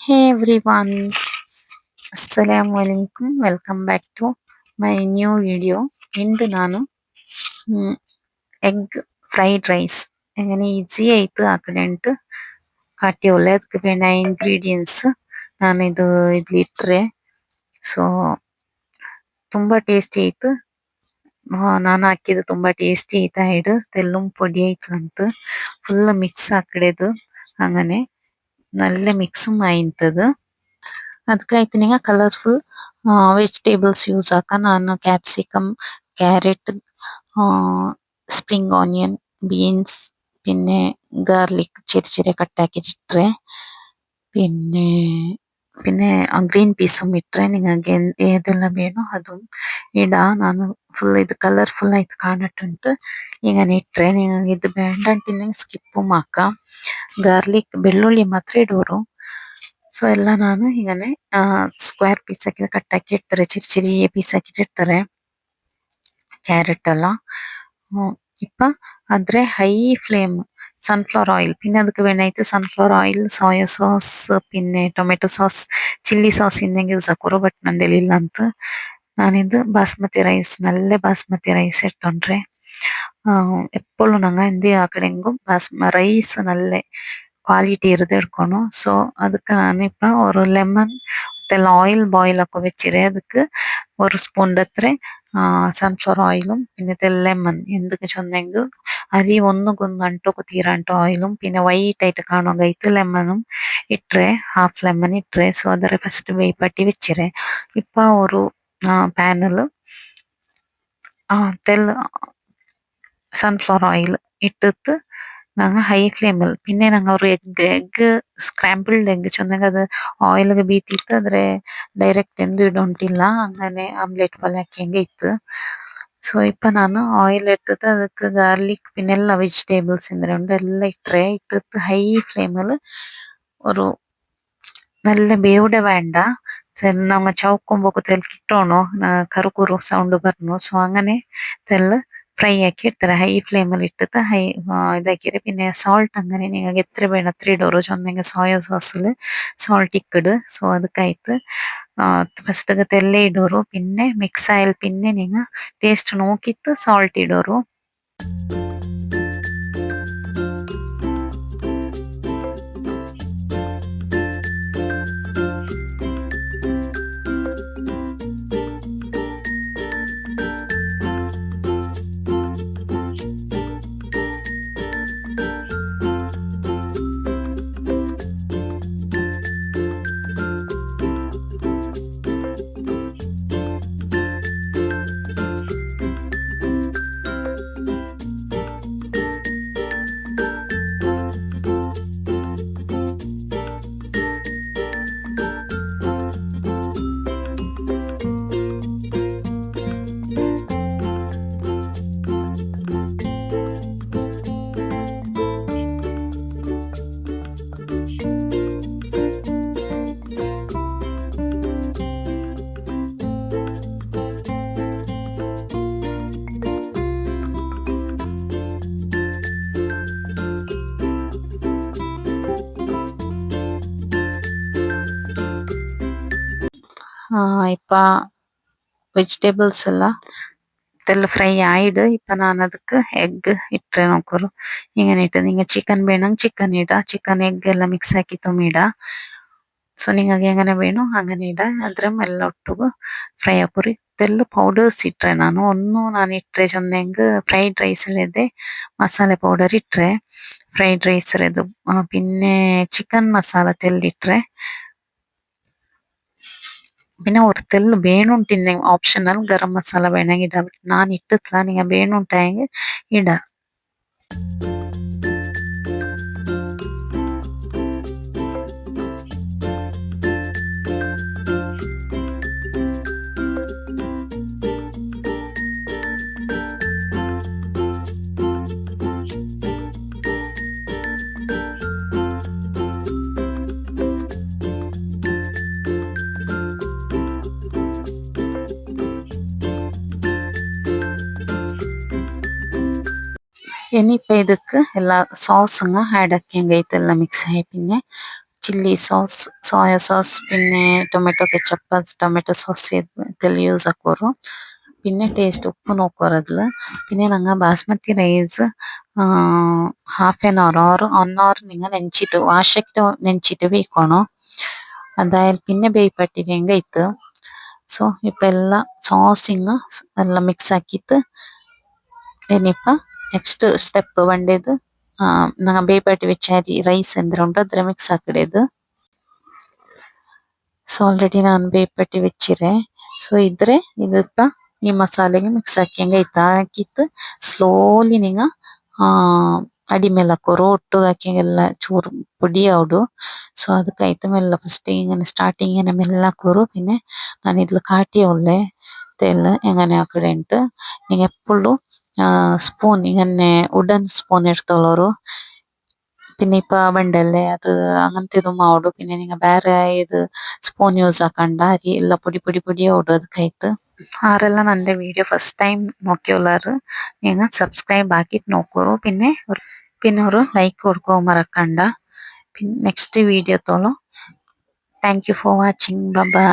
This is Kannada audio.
Hey everyone, Assalamu alaikum. Welcome back to my new video. ಇಂದು ನಾನು ಎಗ್ ಫ್ರೈಡ್ ರೈಸ್ ಎങ്ങനെ ಈಜಿ ಆಯ್ತು ಆ ಕಡೆ ಉಂಟು ಕಾಟ್ಯೋಲೆ ಅದಕ್ಕೆ ಬೇಡ ಇಂಗ್ರೀಡಿಯೆಂಟ್ಸ್ ನಾನು ಇಲ್ಲಿ ಇಟ್ರೆ ಸೊ ತುಂಬಾ ಟೇಸ್ಟಿ ಆಯ್ತು. ನಾನು ಹಾಕಿದ್ದು ತುಂಬಾ ಟೇಸ್ಟಿ ಆಯ್ತಾ ಹಿಡು ತೆಲ್ಲುಂ ಪೊಡಿ ಆಯ್ತು ಅಂತ ಫುಲ್ ಮಿಕ್ಸ್ ಹಾಕಡೆದು അങ്ങനെ നല്ല മിക്സും ആയിത്തത് ಅದಕ್ಕಾಯ್ತು ಕಲರ್ಫುಲ್ ವೆಜಿಟೇಬಲ್ಸ್ ಯೂಸ್ ಆಕ ನಾನು capsicum carrot spring onion beans പിന്നെ ഗാർലിക് ചെറിയ ചെറിയ കട്ടാക്കിയിട്ടിട്ടെ പിന്നെ പിന്നെ ಗ್ರೀನ್ ಪೀസും ಇಟ್ರೆ ನಿಮಗೆ ಏದೆಲ್ಲ ಬೇಣೋ ಅದು ಇಡ ನಾನು ಫುಲ್ ಇದು ಕಲರ್ಫುಲ್ ಆಯ್ತು ಕಾಣಟ್ಟುಂಟು ಈಗ ಇಟ್ರೆ ನಿಮಗೆ ಇದು ಬೇಡ ಅಂಟಿನ ಸ್ಕಿಪ್ ಮಾಕ ಗಾರ್ಲಿಕ್ ಬೆಳ್ಳುಳ್ಳಿ ಮಾತ್ರ ಇಡೋರು ಸೊ ಎಲ್ಲ ನಾನು ಹೀಗನೆ ಸ್ಕ್ವೇರ್ ಪೀಸ್ ಹಾಕಿ ಕಟ್ ಹಾಕಿ ಇಡ್ತಾರೆ ചെറിയ ಪೀಸ್ ಹಾಕಿಟ್ಟಿರ್ತಾರೆ ಕ್ಯಾರೆಟ್ ಎಲ್ಲ ಇಪ್ಪ ಆದ್ರೆ ಹೈ ಫ್ಲೇಮ್ ಸನ್ಫ್ಲವರ್ ಆಯಿಲ್ പിന്നെ ಅದಕ್ಕೆ വേണായിട്ട് സൺഫ്ലവർ ഓയിൽ സോയ സോസ് പിന്നെ ಟೊಮೆಟೊ ಸಾಸ್ ಚಿಲ್ಲಿ ಸಾಸ್ ಇಂದಂಗೆ ಯೂಸ್ ಹಾಕೋರು ಬಟ್ ನಂದೇಲಿ ಇಲ್ಲ ಅಂತ ನಾನಿದು ಬಾಸ್ಮತಿ ರೈಸ್ ನಲ್ಲೆ ಬಾಸ್ಮತಿ ರೈಸ್ എടുത്തോണ്ടേ എപ്പോഴും ഞങ്ങ എന്ത് ആ കಡೆങ്കും ರೈಸ್ ನಲ್ಲೆ ಕ್ವಾಲಿಟಿ ಇರದೆ എടുക്കണം ಸೊ ಅದಕ್ಕೆ ನಾನಿಪ್ಪ ஒரு ಲೆಮನ್ ಮತ್ತೆ ಆಯಿಲ್ ಬಾಯ್ಲ್ ಹಾಕೋ വെച്ചിരെ ಅದಕ್ಕೆ ഒരു സ്പൂൺ അത്ര സൺഫ്ലവർ ഓയിലും പിന്നെ ലെമൺ എന്തൊക്കെ ചൊന്നെങ്കിൽ അരി ഒന്നുകൊന്ന് ಅಂಟೋಕು ತೀರಂಟೋ ಆಯಿലും പിന്നെ ವೈಟ್ ആയിട്ട് കാണുകೈത്ത് ലെമണും ഇട്രെ ഹാഫ് ലെമൺ ഇട്രെ ಸೊ ಅದರ ಫಸ್ಟ್ വേപ്പട്ടി വെച്ചിരെ ഇപ്പ ഒരു പാനില് തെൽ സൺഫ്ലവർ ഓയിൽ ഇട്ടിട്ട് ഞങ്ങൾ ഹൈ ഫ്ലെയിമിൽ പിന്നെ ഞങ്ങൾ ഒരു എഗ് ಸ್ಕ್ರಾಂಬಲ್ಡ್ ಎಗ್ ಚಂದಾಗ ಅದು ಆಯಿಲ್ಗೆ ಬೀತಿತ್ತು ಆದ್ರೆ ಡೈರೆಕ್ಟ್ ಎಂದು ಇಡೊಂಟಿಲ್ಲ അങ്ങനെ ಆಮ್ಲೆಟ್ പോലെ ಹಾಕಿಂಗೆ ಇತ್ತು ಸೊ ಇಪ್ಪ ನಾನು ಆಯಿಲ್ എടുത്തിട്ട് ಅದಕ್ಕೆ ಗಾರ್ಲಿಕ್ പിന്നെ ಎಲ್ಲ ವೆಜಿಟೇಬಲ್ಸ್ ഉണ്ട് ಎಲ್ಲ ഇട്രെ ഇട്ടിട്ട് ഹൈ ഫ്ലെയിമിൽ ഒരു നല്ല ಬೇವುಡೆ വേണ്ട നമ്മ ചവക്കുമ്പോക്ക് തെൽ കിട്ടോണോ കറുകുറു സൗണ്ട് പറഞ്ഞു ಸೊ അങ്ങനെ തെല്ല് ഫ്രൈ ആക്കി എടുത്തരെ ഹൈ ഫ്ലെയിമിൽ ഇട്ടിട്ട് ഇതാക്കിരെ പിന്നെ ಸಾಲ್ಟ್ അങ്ങനെ നിങ്ങൾക്ക് എത്ര വേണം അത്ര ഇടോರು ചൊന്നെങ്കിൽ ಸೋಯಾ ಸಾಸಲ್ಲಿ ಸಾಲ್ಟ್ ഇക്കിട് ಸೊ ಅದಕ್ಕಾಯ್ತು ಫಸ್ಟ್ തെല്ല ഇടോರು പിന്നെ മിക്സ് ആയാൽ പിന്നെ നിങ്ങൾ ടേസ്റ്റ് നോക്കിയിട്ട് ಸಾಲ್ಟ್ ഇടോರು ഇപ്പ ವೆಜಿಟೇಬಲ್ಸ್ ಎಲ್ಲ തെല്ല ഫ്രൈ ആയിട് ഇപ്പൊ ഞാൻ ಅದಕ್ಕೆ എഗ് ഇട്രെ നോക്കോರು ഇങ്ങനെ ഇട്ട് നിങ്ങൾ ചിക്കൻ വേണം ചിക്കൻ ഇട ചിക്കൻ എഗ് ಎಲ್ಲ ಮಿಕ್ಸ್ ಹಾಕಿ ತುಂಬಿಡ ಸೊ ನಿಮಗೆ എങ്ങനെ വേണോ അങ്ങനെ ഇട ಅದ್ರ ಎಲ್ಲ ಒಟ್ಟಿಗೂ ಫ್ರೈ ಹಾಕೋರಿ തെಲ್ಲ ಪೌಡರ್ಸ್ ಇಟ್ರೆ ನಾನು ಇಟ್ರೆ ಚಂದಂಗ್ ಫ್ರೈಡ್ ರೈಸ್ ಇದೆ ಮಸಾಲೆ ಪೌಡರ್ ಇಟ್ರೆ ಫ್ರೈಡ್ ರೈಸ್ ಇದು പിന്നെ ಚಿಕನ್ ಮಸಾಲ ತೆಲ್ಲಿಟ್ರೆ പിന്നെ ഒരത്തിൽ വേണുണ്ടിന്നെ ഓപ്ഷണൽ ഗരം മസാല വേണമെങ്കിൽ ഇടാം ഞാൻ ഇട്ടിട്ടില്ല നിങ്ങൾ വേണുണ്ടായെങ്കിൽ ഇടാം ഇനിയിപ്പോൾ ಇದಕ್ಕೆ ಎಲ್ಲ ಸಾಸನ್ನ ಆ್ಯಡ್ ಹಾಕಿಂಗೈತೆ ಎಲ್ಲ ಮಿಕ್ಸ್ ಆಗಿ പിന്നെ ചില്ലി സോസ് സോയ സോസ് പിന്നെ ടൊമാറ്റೊ കെച്ചപ്പ് ടൊമാറ്റೊ സോസ് ഇതെല്ലാം യൂസ് ആക്കുವರು പിന്നെ ಟೇಸ್ಟ್ ಉಪ್ಪು ನೋಡ್ಕೋರು അതിൽ പിന്നെ ನಂಗೆ basmati rice half an hour or 1 hour നിങ്ങൾ ನೆಂಚಿಟ್ಟು ವಾಶಕ್ಕೆ ನೆಂಚಿಟ್ಟು ಬೇಯಿಕೋണം ಅದಾയത് പിന്നെ ಬೇಯ್ಪಟ್ಟಿಗೆ ಇತ್ತು ಸೊ ಇಪ್ಪ ಎಲ್ಲ ಸಾಸಿಂಗ್ ಎಲ್ಲ ಮಿಕ್ಸ್ ಹಾಕಿತ್ತು ಏನಿಪ್ಪ ನೆಕ್ಸ್ಟ್ ಸ್ಟೆಪ್ ಬಂಡೇದು ನಂಗೆ ಬೇಯ್ಪಟ್ಟಿ വെച്ച ಅರಿ ರೈಸ್ ಎಂದ್ರೆ ಉಂಟು ಅದ್ರ ಮಿಕ್ಸ್ ಹಾಕಿಡೇದು ಸೊ ಆಲ್ರೆಡಿ ನಾನು ಬೇಯ್ಪಟ್ಟಿ വെച്ചിರೆ ಸೊ ಇದ್ರೆ ಇದಪ್ಪ ಈ ಮಸಾಲೆಗೆ ಮಿಕ್ಸ್ ಹಾಕಿಂಗೆ ಹಾಕಿತ್ತು ಸ್ಲೋಲಿ ನಿಂಗ ಅಡಿ ಮೇಲೆ ಹಾಕೋರು ಒಟ್ಟು ಹಾಕಿಂಗೆಲ್ಲ ಚೂರು പൊടി ആവുಡು ಸೊ ಅದಕ್ಕೆ ಮೆಲ್ಲ ಫಸ್ಟ್ ഇങ്ങനെ സ്റ്റാർട്ടിങ് ഇങ്ങനെ ಮೆಲ್ಲ ಹಾಕೋರು പിന്നെ ನಾನು ഇതിൽ കാട്ടിയോല്ലേ തെല്ല എങ്ങനെ ആക്കടെ ഉണ്ട് നിങ്ങൾ എപ്പോഴും സ്പൂൺ ഇങ്ങനെ വുഡൻ സ്പൂൺ എടുത്തോളൂರು പിന്നെ ഇപ്പൊ ಬಂಡಲೆ ಅದು അങ്ങനത്തെ ಮಾಡು പിന്നെ നിങ്ങൾ ಬೇರೆ ಇದು ಸ್ಪೂನ್ ಯೂಸ್ ಹಾಕಂಡ ಅರಿ ಎಲ್ಲ പൊടി പൊടി പൊടി ಆവുಡು ಅದಕ್ಕೆ ആരെല്ലാം എൻ്റെ വീഡിയോ ഫസ്റ്റ് ടൈം നോക്കിയുള്ളവർ നിങ്ങൾ സബ്സ്ക്രൈബ് ആക്കിയിട്ട് നോക്കൂ പിന്നെ ഒരു ലൈക്ക് കൊടുക്കുക മറക്കണ്ട പിന്നെ നെക്സ്റ്റ് വീഡിയോ തോളം thank you for watching by